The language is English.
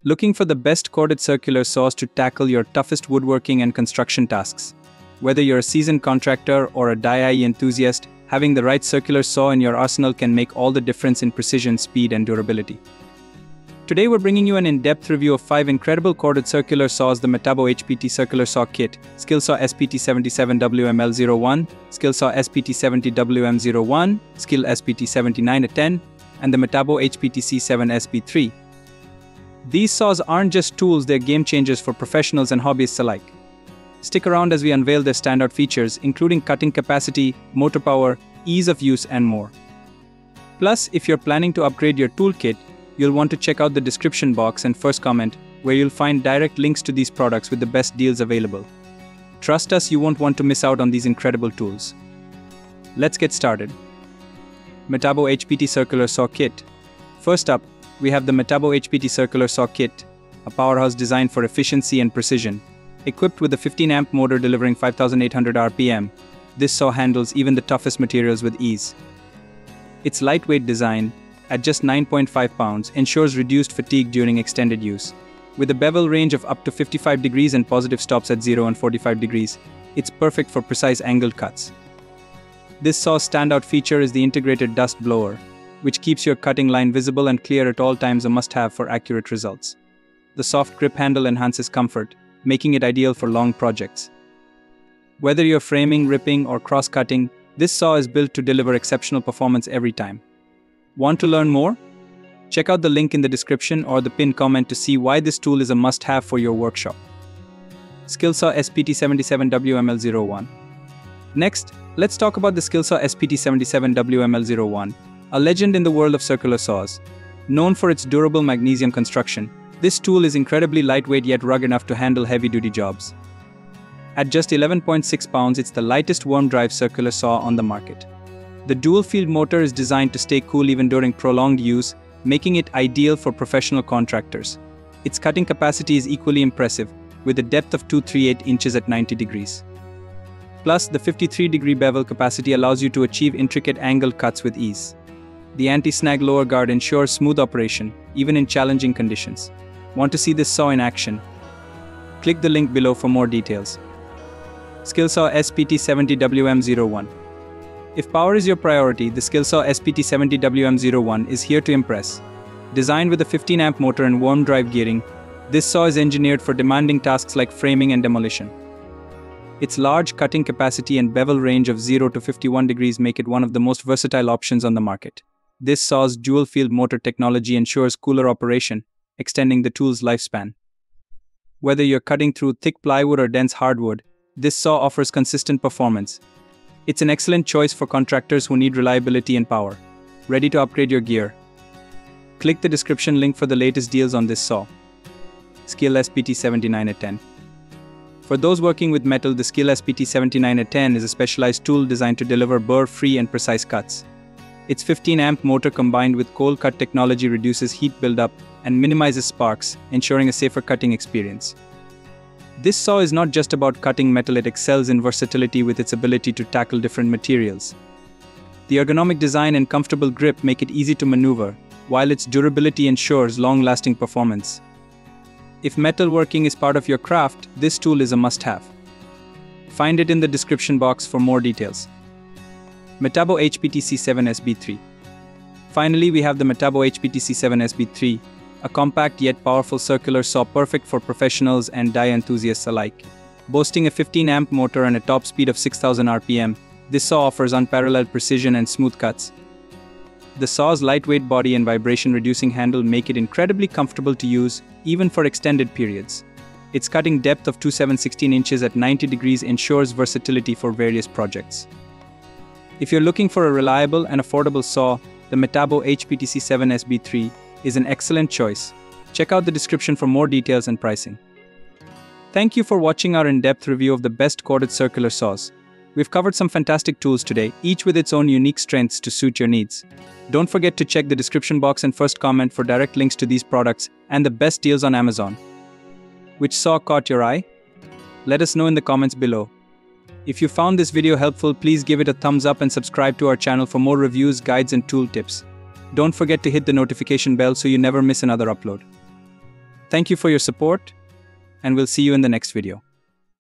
Looking for the best corded circular saws to tackle your toughest woodworking and construction tasks? Whether you're a seasoned contractor or a DIY enthusiast, having the right circular saw in your arsenal can make all the difference in precision, speed, and durability. Today we're bringing you an in-depth review of 5 incredible corded circular saws: the Metabo HPT Circular Saw Kit, SKILSAW SPT77WML-01, SKILSAW SPT70WM-01, SKIL SPT79A-10, and the Metabo HPT C7SB3. These saws aren't just tools, they're game changers for professionals and hobbyists alike. Stick around as we unveil their standout features, including cutting capacity, motor power, ease of use, and more. Plus, if you're planning to upgrade your toolkit, you'll want to check out the description box and first comment, where you'll find direct links to these products with the best deals available. Trust us, you won't want to miss out on these incredible tools. Let's get started. Metabo HPT Circular Saw Kit. First up, we have the Metabo HPT Circular Saw Kit, a powerhouse designed for efficiency and precision. Equipped with a 15-amp motor delivering 5,800 RPM, this saw handles even the toughest materials with ease. Its lightweight design, at just 9.5 pounds, ensures reduced fatigue during extended use. With a bevel range of up to 55 degrees and positive stops at 0 and 45 degrees, it's perfect for precise angled cuts. This saw's standout feature is the integrated dust blower, which keeps your cutting line visible and clear at all times, a must-have for accurate results. The soft grip handle enhances comfort, making it ideal for long projects. Whether you're framing, ripping, or cross-cutting, this saw is built to deliver exceptional performance every time. Want to learn more? Check out the link in the description or the pinned comment to see why this tool is a must-have for your workshop. SKILSAW SPT77WML-01. Next, let's talk about the SKILSAW SPT77WML-01, a legend in the world of circular saws. Known for its durable magnesium construction, this tool is incredibly lightweight yet rugged enough to handle heavy-duty jobs. At just 11.6 pounds, it's the lightest worm-drive circular saw on the market. The dual-field motor is designed to stay cool even during prolonged use, making it ideal for professional contractors. Its cutting capacity is equally impressive, with a depth of 238 inches at 90 degrees. Plus, the 53-degree bevel capacity allows you to achieve intricate angled cuts with ease. The anti-snag lower guard ensures smooth operation, even in challenging conditions. Want to see this saw in action? Click the link below for more details. SKILSAW SPT70WM-01. If power is your priority, the SKILSAW SPT70WM-01 is here to impress. Designed with a 15-amp motor and worm-drive gearing, this saw is engineered for demanding tasks like framing and demolition. Its large cutting capacity and bevel range of 0 to 51 degrees make it one of the most versatile options on the market. This saw's dual-field motor technology ensures cooler operation, extending the tool's lifespan. Whether you're cutting through thick plywood or dense hardwood, this saw offers consistent performance. It's an excellent choice for contractors who need reliability and power. Ready to upgrade your gear? Click the description link for the latest deals on this saw. SKIL SPT79A-10. For those working with metal, the SKIL SPT79A-10 is a specialized tool designed to deliver burr-free and precise cuts. Its 15-amp motor combined with cold cut technology reduces heat buildup and minimizes sparks, ensuring a safer cutting experience. This saw is not just about cutting metal, it excels in versatility with its ability to tackle different materials. The ergonomic design and comfortable grip make it easy to maneuver, while its durability ensures long-lasting performance. If metalworking is part of your craft, this tool is a must-have. Find it in the description box for more details. Metabo HPT C7SB3. Finally, we have the Metabo HPT C7SB3, a compact yet powerful circular saw perfect for professionals and DIY enthusiasts alike. Boasting a 15-amp motor and a top speed of 6,000 RPM, this saw offers unparalleled precision and smooth cuts. The saw's lightweight body and vibration-reducing handle make it incredibly comfortable to use, even for extended periods. Its cutting depth of 2/716 inches at 90 degrees ensures versatility for various projects. If you're looking for a reliable and affordable saw, the Metabo HPT C7SB3 is an excellent choice. Check out the description for more details and pricing. Thank you for watching our in-depth review of the best corded circular saws. We've covered some fantastic tools today, each with its own unique strengths to suit your needs. Don't forget to check the description box and first comment for direct links to these products and the best deals on Amazon. Which saw caught your eye? Let us know in the comments below. If you found this video helpful, please give it a thumbs up and subscribe to our channel for more reviews, guides, and tool tips. Don't forget to hit the notification bell so you never miss another upload. Thank you for your support, and we'll see you in the next video.